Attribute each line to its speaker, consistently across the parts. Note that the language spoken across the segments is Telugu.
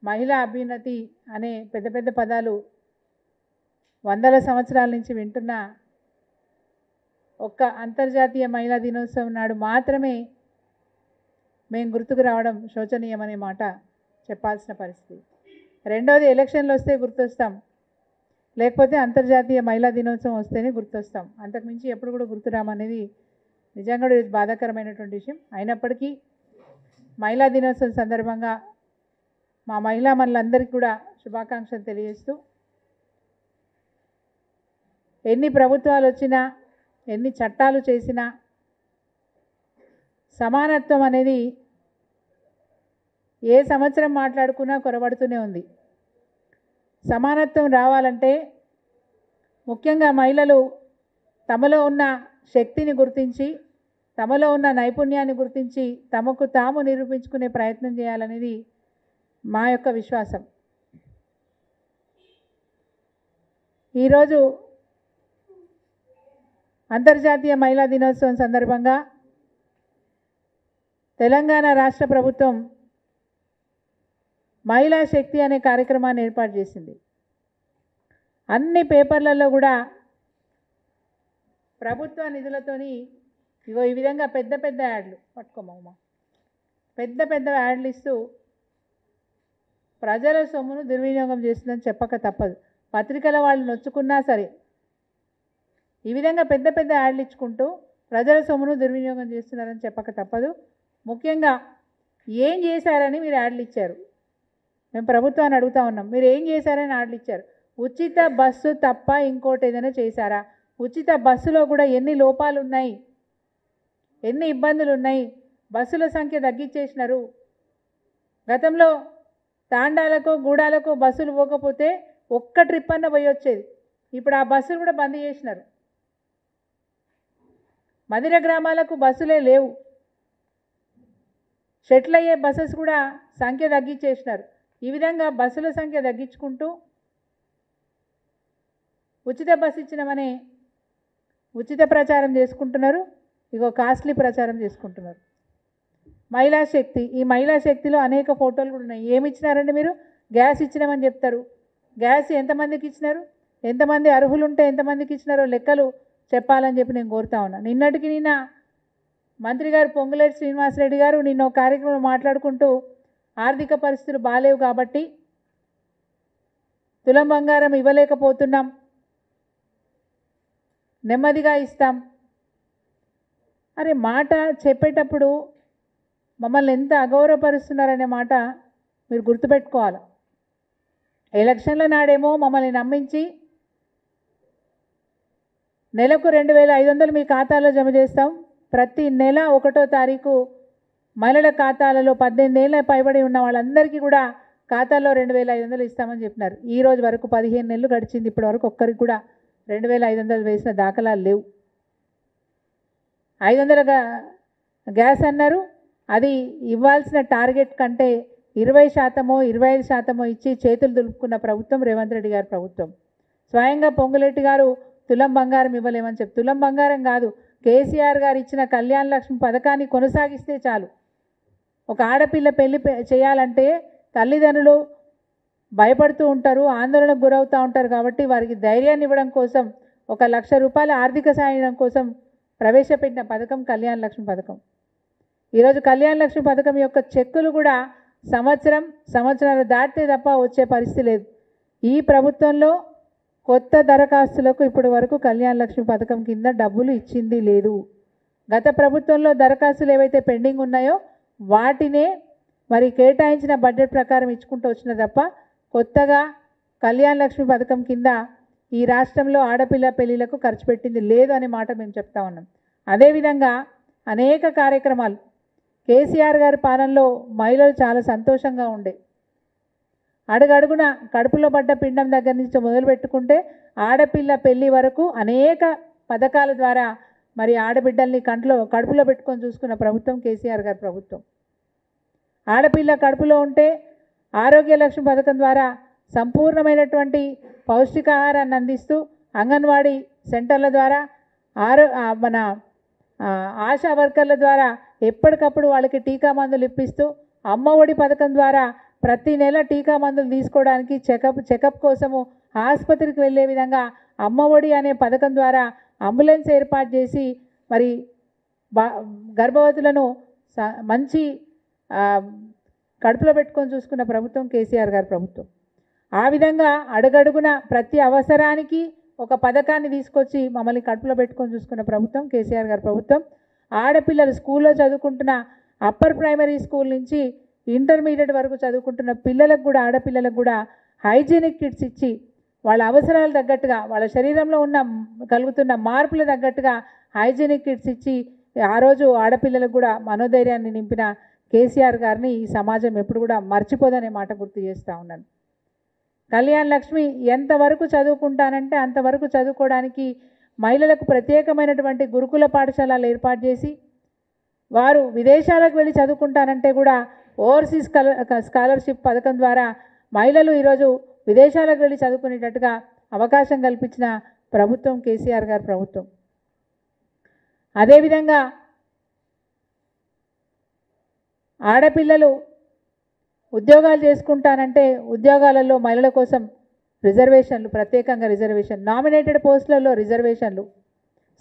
Speaker 1: మహిళా అభ్యున్నతి అనే పెద్ద పెద్ద పదాలు వందల సంవత్సరాల నుంచి వింటున్న ఒక్క అంతర్జాతీయ మహిళా దినోత్సవం నాడు మాత్రమే మేము గుర్తుకు రావడం శోచనీయమనే మాట చెప్పాల్సిన పరిస్థితి. రెండోది, ఎలక్షన్లు వస్తే గుర్తొస్తాం, లేకపోతే అంతర్జాతీయ మహిళా దినోత్సవం వస్తేనే గుర్తొస్తాం. అంతకుమించి ఎప్పుడు కూడా గుర్తురామనేది నిజంగా బాధాకరమైనటువంటి విషయం. అయినప్పటికీ మహిళా దినోత్సవం సందర్భంగా మా మహిళా మనులందరికీ కూడా శుభాకాంక్షలు తెలియజేస్తూ, ఎన్ని ప్రభుత్వాలు వచ్చినా, ఎన్ని చట్టాలు చేసినా సమానత్వం అనేది ఏ సంవత్సరం మాట్లాడుకున్నా కొరబడుతూనే ఉంది. సమానత్వం రావాలంటే ముఖ్యంగా మహిళలు తమలో ఉన్న శక్తిని గుర్తించి, తమలో ఉన్న నైపుణ్యాన్ని గుర్తించి తమకు తాము నిరూపించుకునే ప్రయత్నం చేయాలనేది మా యొక్క విశ్వాసం. ఈరోజు అంతర్జాతీయ మహిళా దినోత్సవం సందర్భంగా తెలంగాణ రాష్ట్ర ప్రభుత్వం మహిళా శక్తి అనే కార్యక్రమాన్ని ఏర్పాటు చేసింది. అన్ని పేపర్లలో కూడా ప్రభుత్వ నిధులతోని ఇగో ఈ విధంగా పెద్ద పెద్ద యాడ్లు పట్టుకోమమ్మా, పెద్ద పెద్ద యాడ్లు ఇస్తూ ప్రజల సొమ్మును దుర్వినియోగం చేస్తుందని చెప్పక తప్పదు. పత్రికల వాళ్ళు నొచ్చుకున్నా సరే ఈ విధంగా పెద్ద పెద్ద యాడ్లు ఇచ్చుకుంటూ ప్రజల సొమ్మును దుర్వినియోగం చేస్తున్నారని చెప్పక తప్పదు. ముఖ్యంగా ఏం చేశారని మీరు యాడ్లు ఇచ్చారు? మేము ప్రభుత్వాన్ని అడుగుతా ఉన్నాం, మీరు ఏం చేశారని యాడ్లు ఇచ్చారు? ఉచిత బస్సు తప్ప ఇంకోటి ఏదైనా చేశారా? ఉచిత బస్సులో కూడా ఎన్ని లోపాలు ఉన్నాయి, ఎన్ని ఇబ్బందులు ఉన్నాయి. బస్సుల సంఖ్య తగ్గించేసినారు. గతంలో తాండాలకు గూడాలకు బస్సులు పోకపోతే ఒక్క ట్రిప్ అన్న పోయి వచ్చేది. ఇప్పుడు ఆ బస్సులు కూడా బంద్ చేసినారు. మదిర గ్రామాలకు బస్సులే లేవు. షెటిల్ అయ్యే బస్సెస్ కూడా సంఖ్య తగ్గించేసినారు. ఈ విధంగా బస్సుల సంఖ్య తగ్గించుకుంటూ ఉచిత బస్సు ఇచ్చినామని ఉచిత ప్రచారం చేసుకుంటున్నారు. ఇగో కాస్ట్లీ ప్రచారం చేసుకుంటున్నారు. మహిళా శక్తి, ఈ మహిళా శక్తిలో అనేక ఫోటోలు కూడా ఉన్నాయి. ఏమి ఇచ్చినారండి మీరు? గ్యాస్ ఇచ్చినామని చెప్తారు. గ్యాస్ ఎంతమందికి ఇచ్చినారు, ఎంతమంది అర్హులు ఉంటే ఎంతమందికి ఇచ్చినారో లెక్కలు చెప్పాలని చెప్పి నేను కోరుతా ఉన్నా. నిన్నటికి నిన్న మంత్రి గారు పొంగులేటి శ్రీనివాసరెడ్డి గారు నిన్న ఒక కార్యక్రమం మాట్లాడుకుంటూ ఆర్థిక పరిస్థితులు బాలేవు కాబట్టి తులం బంగారం ఇవ్వలేకపోతున్నాం, నెమ్మదిగా ఇస్తాం. అరే మాట చెప్పేటప్పుడు మమ్మల్ని ఎంత అగౌరవపరుస్తున్నారనే మాట మీరు గుర్తుపెట్టుకోవాలి. ఎలక్షన్ల నాడేమో మమ్మల్ని నమ్మించి నెలకు 2500 మీ ఖాతాలో జమ చేస్తాం, ప్రతి నెల 1వ తారీఖు మహిళల ఖాతాలలో 18 ఏళ్ళ పైబడి ఉన్న వాళ్ళందరికీ కూడా ఖాతాలో 2500 ఇస్తామని చెప్పినారు. ఈ రోజు వరకు 15 నెలలు గడిచింది, ఇప్పటి వరకు ఒక్కరికి కూడా 2500 వేసిన దాఖలాలు లేవు. 500 గ్యాస్ అన్నారు, అది ఇవ్వాల్సిన టార్గెట్ కంటే 20% 25% ఇచ్చి చేతులు దులుపుకున్న ప్రభుత్వం రేవంత్ రెడ్డి గారి ప్రభుత్వం. స్వయంగా పొంగులేటి గారు తులం బంగారం ఇవ్వలేమని చెప్పి, తులం బంగారం కాదు, కేసీఆర్ గారు ఇచ్చిన కళ్యాణ లక్ష్మి పథకాన్ని కొనసాగిస్తే చాలు. ఒక ఆడపిల్ల పెళ్లి చేయాలంటే తల్లిదండ్రులు భయపడుతూ ఉంటారు, ఆందోళనకు గురవుతూ ఉంటారు. కాబట్టి వారికి ధైర్యాన్ని ఇవ్వడం కోసం 1 లక్ష రూపాయల ఆర్థిక సాయం కోసం ప్రవేశపెట్టిన పథకం కళ్యాణ లక్ష్మి పథకం. ఈరోజు కళ్యాణ లక్ష్మి పథకం యొక్క చెక్కులు కూడా సంవత్సరాలు దాటితే తప్ప వచ్చే పరిస్థితి లేదు. ఈ ప్రభుత్వంలో కొత్త దరఖాస్తులకు ఇప్పటి వరకు కళ్యాణ లక్ష్మి పథకం కింద డబ్బులు ఇచ్చింది లేదు. గత ప్రభుత్వంలో దరఖాస్తులు ఏవైతే పెండింగ్ ఉన్నాయో వాటినే మరి కేటాయించిన బడ్జెట్ ప్రకారం ఇచ్చుకుంటూ వచ్చిన తప్ప కొత్తగా కళ్యాణ లక్ష్మి పథకం కింద ఈ రాష్ట్రంలో ఆడపిల్ల పెళ్లిలకు ఖర్చు పెట్టింది లేదు అనే మాట మేము చెప్తా ఉన్నాం. అదేవిధంగా అనేక కార్యక్రమాలు కేసీఆర్ గారి పాలనలో మహిళలు చాలా సంతోషంగా ఉండే. అడుగడుగున కడుపులో పడ్డ పిండం దగ్గర నుంచి మొదలు పెట్టుకుంటే ఆడపిల్ల పెళ్లి వరకు అనేక పథకాల ద్వారా మరి ఆడబిడ్డల్ని కడుపులో పెట్టుకొని చూసుకున్న ప్రభుత్వం కేసీఆర్ గారి ప్రభుత్వం. ఆడపిల్ల కడుపులో ఉంటే ఆరోగ్య లక్ష్మి పథకం ద్వారా సంపూర్ణమైనటువంటి పౌష్టికాహారాన్ని అందిస్తూ అంగన్వాడీ సెంటర్ల ద్వారా మన ఆశా వర్కర్ల ద్వారా ఎప్పటికప్పుడు వాళ్ళకి టీకా మందులు ఇప్పిస్తూ అమ్మ ఒడి పథకం ద్వారా ప్రతి నెల టీకా మందులు తీసుకోవడానికి చెకప్ కోసము ఆసుపత్రికి వెళ్ళే విధంగా అమ్మఒడి అనే పథకం ద్వారా అంబులెన్స్ ఏర్పాటు చేసి మరి గర్భవతులను మంచి కడుపులో పెట్టుకొని చూసుకున్న ప్రభుత్వం కేసీఆర్ గారి ప్రభుత్వం. ఆ విధంగా అడుగడుగున ప్రతి అవసరానికి ఒక పథకాన్ని తీసుకొచ్చి మమ్మల్ని కడుపులో పెట్టుకొని చూసుకున్న ప్రభుత్వం కేసీఆర్ గారి ప్రభుత్వం. ఆడపిల్లలు స్కూల్లో చదువుకుంటున్న అప్పర్ ప్రైమరీ స్కూల్ నుంచి ఇంటర్మీడియట్ వరకు చదువుకుంటున్న పిల్లలకు కూడా ఆడపిల్లలకు కూడా హైజీనిక్ కిట్స్ ఇచ్చి వాళ్ళ అవసరాలు తగ్గట్టుగా వాళ్ళ శరీరంలో కలుగుతున్న మార్పులు తగ్గట్టుగా హైజీనిక్ కిట్స్ ఇచ్చి ఆ రోజు ఆడపిల్లలకు కూడా మనోధైర్యాన్ని నింపిన కేసీఆర్ గారిని ఈ సమాజం ఎప్పుడు కూడా మర్చిపోదనే మాట గుర్తు చేస్తూ ఉన్నాను. కళ్యాణ్ లక్ష్మి ఎంతవరకు చదువుకుంటానంటే అంతవరకు చదువుకోవడానికి మహిళలకు ప్రత్యేకమైనటువంటి గురుకుల పాఠశాలలు ఏర్పాటు చేసి వారు విదేశాలకు వెళ్ళి చదువుకుంటానంటే కూడా ఓవర్సీస్ స్కాలర్షిప్ పథకం ద్వారా మహిళలు ఈరోజు విదేశాలకు వెళ్ళి చదువుకునేటట్టుగా అవకాశం కల్పించిన ప్రభుత్వం కేసీఆర్ గారి ప్రభుత్వం. అదేవిధంగా ఆడపిల్లలు ఉద్యోగాలు చేసుకుంటానంటే ఉద్యోగాలలో మహిళల కోసం రిజర్వేషన్లు, ప్రత్యేకంగా రిజర్వేషన్, నామినేటెడ్ పోస్టులలో రిజర్వేషన్లు,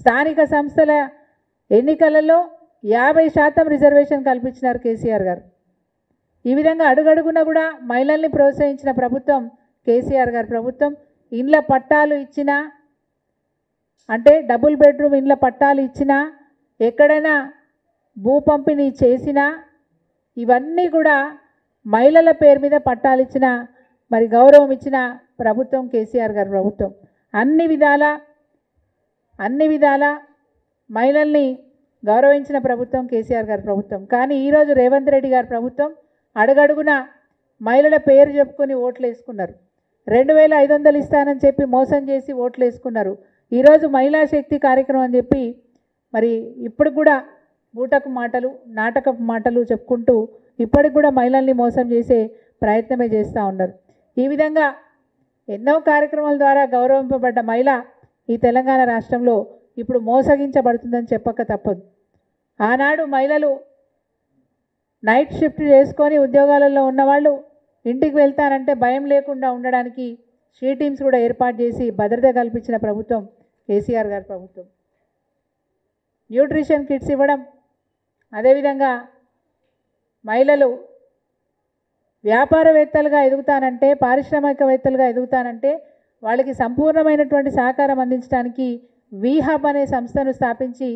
Speaker 1: స్థానిక సంస్థల ఎన్నికలలో 50% రిజర్వేషన్ కల్పించినారు కేసీఆర్ గారు. ఈ విధంగా అడుగడుగున కూడా మహిళల్ని ప్రోత్సహించిన ప్రభుత్వం కేసీఆర్ గారి ప్రభుత్వం. ఇండ్ల పట్టాలు ఇచ్చినా అంటే డబుల్ బెడ్రూమ్ ఇండ్ల పట్టాలు ఇచ్చినా, ఎక్కడైనా భూ పంపిణీ చేసినా ఇవన్నీ కూడా మహిళల పేరు మీద పట్టాలు ఇచ్చిన మరి గౌరవం ఇచ్చిన ప్రభుత్వం కేసీఆర్ గారి ప్రభుత్వం. అన్ని విధాల మహిళల్ని గౌరవించిన ప్రభుత్వం కేసీఆర్ గారి ప్రభుత్వం. కానీ ఈరోజు రేవంత్ రెడ్డి గారి ప్రభుత్వం అడుగడుగున మహిళల పేరు చెప్పుకొని ఓట్లు వేసుకున్నారు. 2500 ఇస్తానని చెప్పి మోసం చేసి ఓట్లు వేసుకున్నారు. ఈరోజు మహిళా శక్తి కార్యక్రమం అని చెప్పి మరి ఇప్పుడు కూడా బూటకు మాటలు, నాటకపు మాటలు చెప్పుకుంటూ ఇప్పటికి కూడా మహిళల్ని మోసం చేసే ప్రయత్నమే చేస్తూ ఉన్నారు. ఈ విధంగా ఎన్నో కార్యక్రమాల ద్వారా గౌరవింపబడ్డ మహిళ ఈ తెలంగాణ రాష్ట్రంలో ఇప్పుడు మోసగించబడుతుందని చెప్పక తప్పదు. ఆనాడు మహిళలు నైట్ షిఫ్ట్ చేసుకొని ఉద్యోగాలలో ఉన్నవాళ్ళు ఇంటికి వెళ్తానంటే భయం లేకుండా ఉండడానికి షీ టీమ్స్ కూడా ఏర్పాటు చేసి భద్రత కల్పించిన ప్రభుత్వం కేసీఆర్ గారి ప్రభుత్వం. న్యూట్రిషన్ కిట్స్ ఇవ్వడం, అదేవిధంగా మహిళలు వ్యాపారవేత్తలుగా ఎదుగుతానంటే, పారిశ్రామికవేత్తలుగా ఎదుగుతానంటే వాళ్ళకి సంపూర్ణమైనటువంటి సహకారం అందించడానికి వీహబ్ అనే సంస్థను స్థాపించి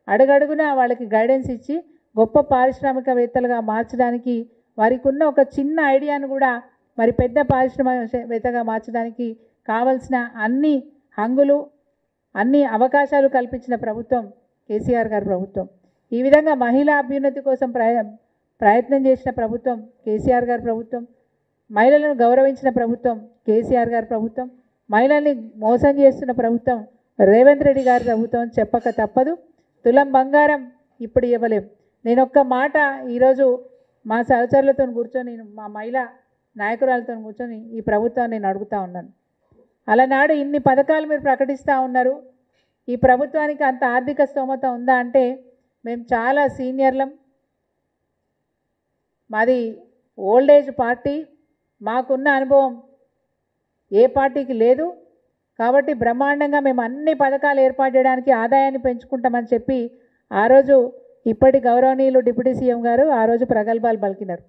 Speaker 1: అడుగడుగున వాళ్ళకి గైడెన్స్ ఇచ్చి గొప్ప పారిశ్రామికవేత్తలుగా మార్చడానికి, వారికి ఉన్న ఒక చిన్న ఐడియాను కూడా మరి పెద్ద పారిశ్రామికవేత్తగా మార్చడానికి కావలసిన అన్ని హంగులు, అన్ని అవకాశాలు కల్పించిన ప్రభుత్వం కేసీఆర్ గారి ప్రభుత్వం. ఈ విధంగా మహిళా అభ్యున్నతి కోసం ప్రయత్నం చేసిన ప్రభుత్వం కేసీఆర్ గారి ప్రభుత్వం. మహిళలను గౌరవించిన ప్రభుత్వం కేసీఆర్ గారి ప్రభుత్వం. మహిళల్ని మోసం చేస్తున్న ప్రభుత్వం రేవంత్ రెడ్డి గారి ప్రభుత్వం చెప్పక తప్పదు. తులం బంగారం ఇప్పుడు ఇవ్వలేం. నేను ఒక్క మాట ఈరోజు మా సహచరులతో కూర్చొని, మా మహిళా నాయకురాలతో కూర్చొని ఈ ప్రభుత్వాన్ని నేను అడుగుతూ ఉన్నాను. అలనాడు ఇన్ని పథకాలు మీరు ప్రకటిస్తూ ఉన్నారు, ఈ ప్రభుత్వానికి అంత ఆర్థిక స్తోమత ఉందా అంటే మేము చాలా సీనియర్లం, మాది ఓల్డ్ ఏజ్ పార్టీ, మాకున్న అనుభవం ఏ పార్టీకి లేదు, కాబట్టి బ్రహ్మాండంగా మేము అన్ని పథకాలు ఏర్పాటు చేయడానికి ఆదాయాన్ని పెంచుకుంటామని చెప్పి ఆ రోజు ఇప్పటి గౌరవనీయులు డిప్యూటీ సీఎం గారు ఆ రోజు ప్రగల్భాలు పలికినారు.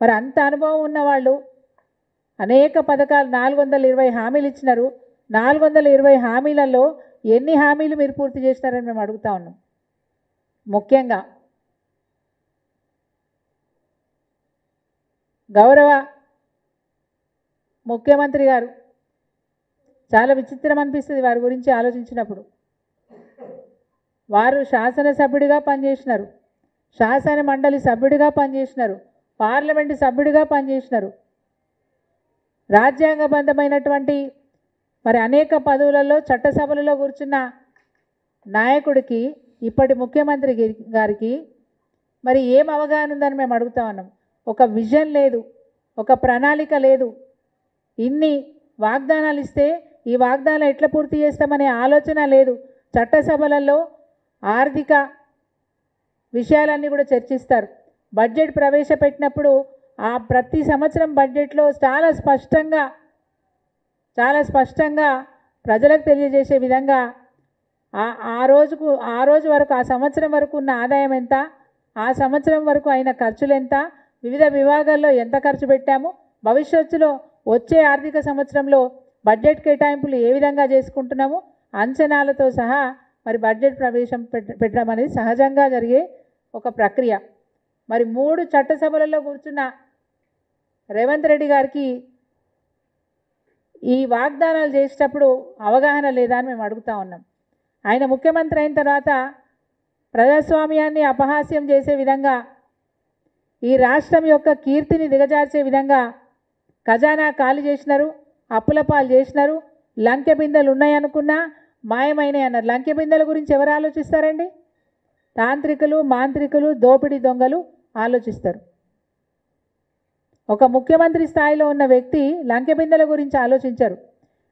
Speaker 1: మరి అంత అనుభవం ఉన్నవాళ్ళు అనేక పథకాలు 420 హామీలు ఇచ్చినారు. 420 హామీలలో ఎన్ని హామీలు మీరు పూర్తి చేసినారని మేము అడుగుతా ఉన్నాం. ముఖ్యంగా గౌరవ ముఖ్యమంత్రి గారు, చాలా విచిత్రం అనిపిస్తుంది వారి గురించి ఆలోచించినప్పుడు. వారు శాసనసభ్యుడిగా పనిచేసినారు, శాసన మండలి సభ్యుడిగా పనిచేసినారు, పార్లమెంటు సభ్యుడిగా పనిచేసినారు, రాజ్యాంగబద్ధమైనటువంటి మరి అనేక పదవులలో చట్టసభలలో కూర్చున్న నాయకుడికి, ఇప్పటి ముఖ్యమంత్రి గారికి మరి ఏం అవగాహన ఉందని మేము అడుగుతా ఉన్నాం. ఒక విజన్ లేదు, ఒక ప్రణాళిక లేదు. ఇన్ని వాగ్దానాలు ఇస్తే ఈ వాగ్దానాలు ఎట్లా పూర్తి చేస్తామనే ఆలోచన లేదు. చట్టసభలలో ఆర్థిక విషయాలన్నీ కూడా చర్చిస్తారు. బడ్జెట్ ప్రవేశపెట్టినప్పుడు ఆ ప్రతి సంవత్సరం బడ్జెట్లో చాలా స్పష్టంగా ప్రజలకు తెలియజేసే విధంగా ఆ రోజు వరకు ఆ సంవత్సరం వరకు ఉన్న ఆదాయం ఎంత, ఆ సంవత్సరం వరకు అయిన ఖర్చులు ఎంత, వివిధ విభాగాల్లో ఎంత ఖర్చు పెట్టాము, భవిష్యత్తులో వచ్చే ఆర్థిక సంవత్సరంలో బడ్జెట్ కేటాయింపులు ఏ విధంగా చేసుకుంటున్నాము, అంచనాలతో సహా మరి బడ్జెట్ ప్రవేశం పెట్టడం అనేది సహజంగా జరిగే ఒక ప్రక్రియ. మరి 3 చట్టసభలలో కూర్చున్న రేవంత్ రెడ్డి గారికి ఈ వాగ్దానాలు చేసేటప్పుడు అవగాహన లేదా అని మేము అడుగుతా ఉన్నాం. ఆయన ముఖ్యమంత్రి అయిన తర్వాత ప్రజాస్వామ్యాన్ని అపహాస్యం చేసే విధంగా, ఈ రాష్ట్రం యొక్క కీర్తిని దిగజార్చే విధంగా ఖజానా ఖాళీ చేసినారు, అప్పుల పాలు చేసినారు, లంకె బిందెలు ఉన్నాయనుకున్నా మాయమైనాయి అన్నారు. లంకె బిందెల గురించి ఎవరు ఆలోచిస్తారండి? తాంత్రికులు, మాంత్రికులు, దోపిడీ దొంగలు ఆలోచిస్తారు. ఒక ముఖ్యమంత్రి స్థాయిలో ఉన్న వ్యక్తి లంకె బిందెల గురించి ఆలోచించరు.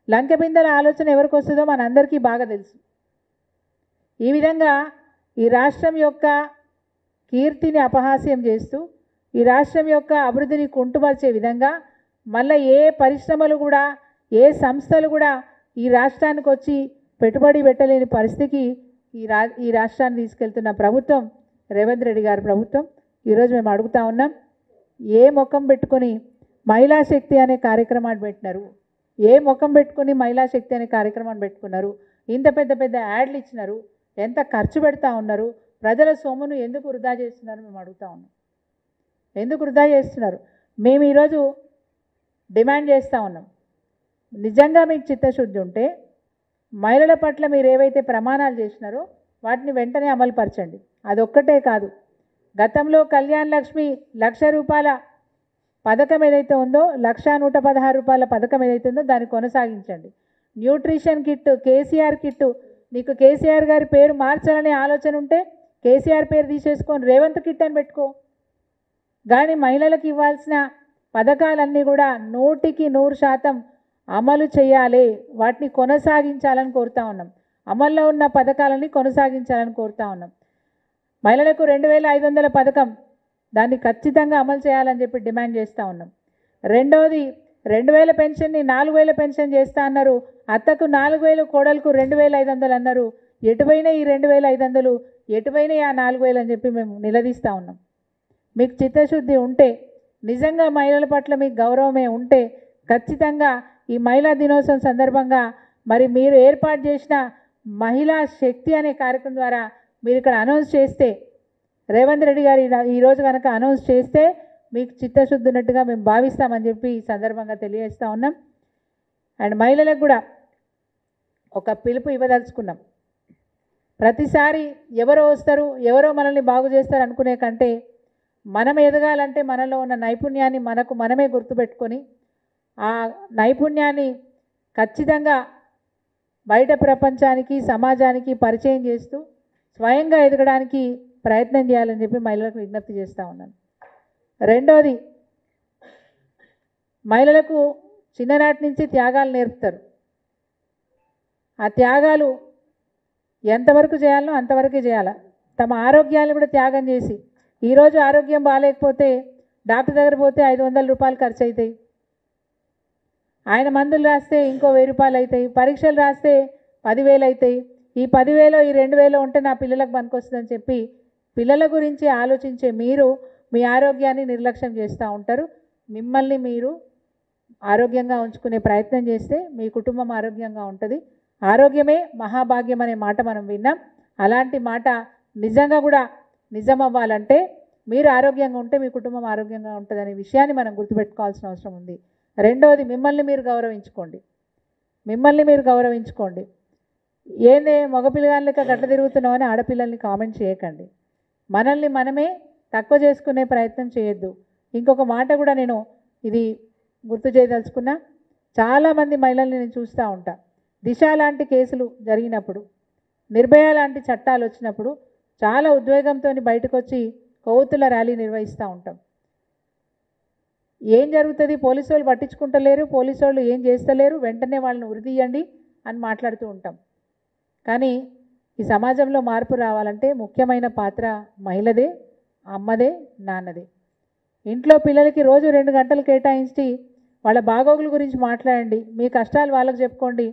Speaker 1: లంకె బిందెల ఆలోచన ఎవరికి వస్తుందో మనందరికీ బాగా తెలుసు. ఈ విధంగా ఈ రాష్ట్రం యొక్క కీర్తిని అపహాస్యం చేస్తూ, ఈ రాష్ట్రం యొక్క అభివృద్ధిని కుంటుపరిచే విధంగా మళ్ళీ ఏ పరిశ్రమలు కూడా, ఏ సంస్థలు కూడా ఈ రాష్ట్రానికి వచ్చి పెట్టుబడి పెట్టలేని పరిస్థితికి ఈ రాష్ట్రాన్ని తీసుకెళ్తున్న ప్రభుత్వం రేవంత్ రెడ్డి గారి ప్రభుత్వం. ఈరోజు మేము అడుగుతా ఉన్నాం, ఏ ముఖం పెట్టుకొని మహిళా శక్తి అనే కార్యక్రమాన్ని పెట్టినారు? ఏ ముఖం పెట్టుకొని మహిళా శక్తి అనే కార్యక్రమాన్ని పెట్టుకున్నారు? ఇంత పెద్ద యాడ్లు ఇచ్చినారు, ఎంత ఖర్చు పెడతా ఉన్నారు? ప్రజల సొమ్మును ఎందుకు వృధా చేస్తున్నారు మేము అడుగుతా ఉన్నాం. ఎందుకు వృధా చేస్తున్నారు? మేము ఈరోజు డిమాండ్ చేస్తూ ఉన్నాం, నిజంగా మీకు చిత్తశుద్ధి ఉంటే మహిళల పట్ల మీరు ఏవైతే ప్రమాణాలు చేసినారో వాటిని వెంటనే అమలుపరచండి. అదొక్కటే కాదు, గతంలో కళ్యాణ్ లక్ష్మి 1,00,000 రూపాయల పథకం ఏదైతే ఉందో, 1,116 రూపాయల పథకం ఏదైతే ఉందో దాన్ని కొనసాగించండి. న్యూట్రిషన్ కిట్, కేసీఆర్ కిట్, నీకు కేసీఆర్ గారి పేరు మార్చాలనే ఆలోచన ఉంటే కేసీఆర్ పేరు తీసేసుకొని రేవంత్ కిట్ అని పెట్టుకో. కానీ మహిళలకు ఇవ్వాల్సిన పథకాలన్నీ కూడా 100% అమలు చేయాలి, వాటిని కొనసాగించాలని కోరుతా ఉన్నాం. అమల్లో ఉన్న పథకాలని కొనసాగించాలని కోరుతా ఉన్నాం. మహిళలకు 2,500 పథకం, దాన్ని ఖచ్చితంగా అమలు చేయాలని చెప్పి డిమాండ్ చేస్తూ ఉన్నాం. రెండవది, 2,000 పెన్షన్ని 4,000 పెన్షన్ చేస్తా అన్నారు. అత్తకు 4,000, కోడలకు 2,500 అన్నారు. ఎటువైనా ఈ 2,500, ఎటువైనా ఆ 4,000 అని చెప్పి మేము నిలదీస్తూ ఉన్నాం. మీకు చిత్తశుద్ధి ఉంటే, నిజంగా మహిళల పట్ల మీకు గౌరవమే ఉంటే ఖచ్చితంగా ఈ మహిళా దినోత్సవం సందర్భంగా మరి మీరు ఏర్పాటు చేసిన మహిళా శక్తి అనే కార్యక్రమం ద్వారా మీరు ఇక్కడ అనౌన్స్ చేస్తే, రేవంత్ రెడ్డి గారు ఈరోజు కనుక అనౌన్స్ చేస్తే మీకు చిత్తశుద్ధి ఉన్నట్టుగా మేము భావిస్తామని చెప్పి ఈ సందర్భంగా తెలియజేస్తూ ఉన్నాం. అండ్ మహిళలకు కూడా ఒక పిలుపు ఇవ్వదలుచుకున్నాం. ప్రతిసారి ఎవరో వస్తారు, ఎవరో మనల్ని బాగు చేస్తారు అనుకునే కంటే, మనం ఎదగాలంటే మనలో ఉన్న నైపుణ్యాన్ని మనమే గుర్తుపెట్టుకొని ఆ నైపుణ్యాన్ని ఖచ్చితంగా బయట ప్రపంచానికి, సమాజానికి పరిచయం చేస్తూ స్వయంగా ఎదగడానికి ప్రయత్నం చేయాలని చెప్పి మహిళలకు విజ్ఞప్తి చేస్తూ ఉన్నాను. రెండోది, మహిళలకు చిన్ననాటి నుంచి త్యాగాలు నేర్పుతారు. ఆ త్యాగాలు ఎంతవరకు చేయాలనో అంతవరకే చేయాలి. తమ ఆరోగ్యాన్ని కూడా త్యాగం చేసి, ఈరోజు ఆరోగ్యం బాగాలేకపోతే డాక్టర్ దగ్గర పోతే 500 రూపాయలు ఖర్చు అవుతాయి, ఆయన మందులు రాస్తే ఇంకో 1000 రూపాయలు అవుతాయి, పరీక్షలు రాస్తే 10,000 అవుతాయి. ఈ 10,000 ఈ 2,000 ఉంటే నా పిల్లలకు పనికొస్తుందని చెప్పి పిల్లల గురించి ఆలోచించే మీరు మీ ఆరోగ్యాన్ని నిర్లక్ష్యం చేస్తూ ఉంటారు. మిమ్మల్ని మీరు ఆరోగ్యంగా ఉంచుకునే ప్రయత్నం చేస్తే మీ కుటుంబం ఆరోగ్యంగా ఉంటుంది. ఆరోగ్యమే మహాభాగ్యం అనే మాట మనం విన్నాం. అలాంటి మాట నిజంగా కూడా నిజం అవ్వాలంటే మీరు ఆరోగ్యంగా ఉంటే మీ కుటుంబం ఆరోగ్యంగా ఉంటుందనే విషయాన్ని మనం గుర్తుపెట్టుకోవాల్సిన అవసరం ఉంది. రెండవది, మిమ్మల్ని మీరు గౌరవించుకోండి. ఏందే మగపిల్లగాళ్ళ లెక్క గట్ల తిరుగుతున్నామని ఆడపిల్లల్ని కామెంట్ చేయకండి. మనల్ని మనమే తక్కువ చేసుకునే ప్రయత్నం చేయొద్దు. ఇంకొక మాట కూడా నేను ఇది గుర్తు చేయదలుచుకున్నా, చాలామంది మహిళల్ని నేను చూస్తూ ఉంటా, దిశ లాంటి కేసులు జరిగినప్పుడు, నిర్భయ లాంటి చట్టాలు వచ్చినప్పుడు చాలా ఉద్వేగంతో బయటకు వచ్చి కొవ్వొత్తుల ర్యాలీ నిర్వహిస్తూ ఉంటాం. ఏం జరుగుతుంది? పోలీసు వాళ్ళు పట్టించుకుంటలేరు, పోలీసు వాళ్ళు ఏం చేస్తలేరు, వెంటనే వాళ్ళని ఉరిదీయండి అని మాట్లాడుతూ ఉంటాం. కానీ ఈ సమాజంలో మార్పు రావాలంటే ముఖ్యమైన పాత్ర మహిళదే, అమ్మదే, నాన్నదే. ఇంట్లో పిల్లలకి రోజు 2 గంటలు కేటాయించి వాళ్ళ బాగోగుల గురించి మాట్లాడండి, మీ కష్టాలు వాళ్ళకు చెప్పుకోండి.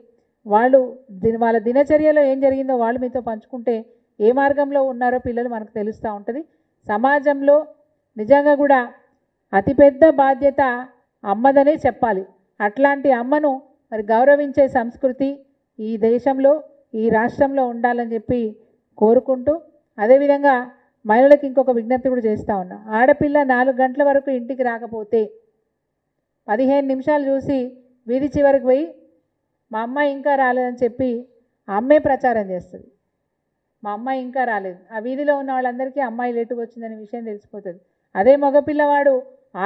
Speaker 1: వాళ్ళ దినచర్యలో ఏం జరిగిందో వాళ్ళు మీతో పంచుకుంటే ఏ మార్గంలో ఉన్నారో పిల్లలు మనకు తెలుస్తూ ఉంటుంది. సమాజంలో నిజంగా కూడా అతిపెద్ద బాధ్యత అమ్మదనే చెప్పాలి. అట్లాంటి అమ్మను మరి గౌరవించే సంస్కృతి ఈ దేశంలో ఈ రాష్ట్రంలో ఉండాలని చెప్పి కోరుకుంటూ, అదేవిధంగా మహిళలకు ఇంకొక విజ్ఞప్తి కూడా చేస్తూ ఉన్నా. ఆడపిల్ల 4 గంటల వరకు ఇంటికి రాకపోతే 15 నిమిషాలు చూసి వీధి చివరికి పోయి మా అమ్మాయి ఇంకా రాలేదని చెప్పి ఆ అమ్మే ప్రచారం చేస్తుంది. మా అమ్మాయి ఇంకా రాలేదు, ఆ వీధిలో ఉన్న వాళ్ళందరికీ అమ్మాయి లేటుగా వచ్చిందనే విషయం తెలిసిపోతుంది. అదే మగపిల్లవాడు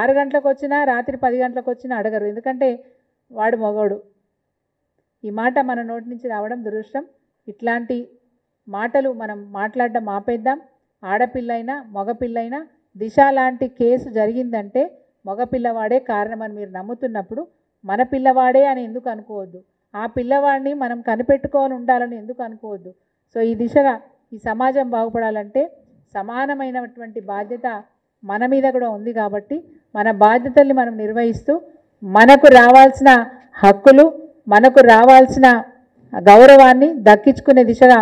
Speaker 1: 6 గంటలకు వచ్చినా రాత్రి 10 గంటలకు వచ్చినా అడగరు, ఎందుకంటే వాడు మగోడు. ఈ మాట మన నోటి నుంచి రావడం దురదృష్టం. ఇట్లాంటి మాటలు మనం మాట్లాడడం ఆపేద్దాం. ఆడపిల్లైనా మగపిల్లైనా దిశ లాంటి కేసు జరిగిందంటే మగపిల్లవాడే కారణమని మీరు నమ్ముతున్నప్పుడు మన పిల్లవాడే అని ఎందుకు అనుకోవద్దు, ఆ పిల్లవాడిని మనం కనిపెట్టుకొని ఉండాలని ఎందుకు అనుకోవద్దు. సో ఈ దిశగా ఈ సమాజం బాగుపడాలంటే సమానమైనటువంటి బాధ్యత మన మీద కూడా ఉంది. కాబట్టి మన బాధ్యతల్ని మనం నిర్వహిస్తూ మనకు రావాల్సిన హక్కులు, మనకు రావాల్సిన గౌరవాన్ని దక్కించుకునే దిశగా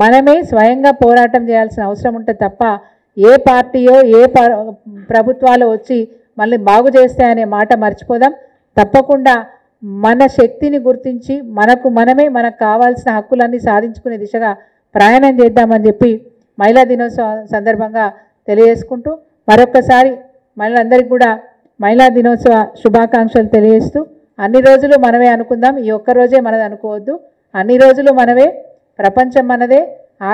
Speaker 1: మనమే స్వయంగా పోరాటం చేయాల్సిన అవసరం ఉంటుంది తప్ప ఏ పార్టీయో ప్రభుత్వాలు వచ్చి మళ్ళీ బాగు చేస్తాయనే మాట మర్చిపోదాం. తప్పకుండా మన శక్తిని గుర్తించి మనకు కావాల్సిన హక్కులన్నీ సాధించుకునే దిశగా ప్రయాణం చేద్దామని చెప్పి మహిళా దినోత్సవం సందర్భంగా తెలియజేసుకుంటూ మరొక్కసారి మహిళలందరికీ కూడా మహిళా దినోత్సవ శుభాకాంక్షలు తెలియజేస్తూ, అన్ని రోజులు మనమే అనుకుందాం, ఈ ఒక్కరోజే మనది అనుకోవద్దు. అన్ని రోజులు మనవే, ప్రపంచం మనదే,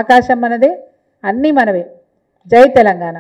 Speaker 1: ఆకాశం మనదే, అన్నీ మనవే. జై తెలంగాణ.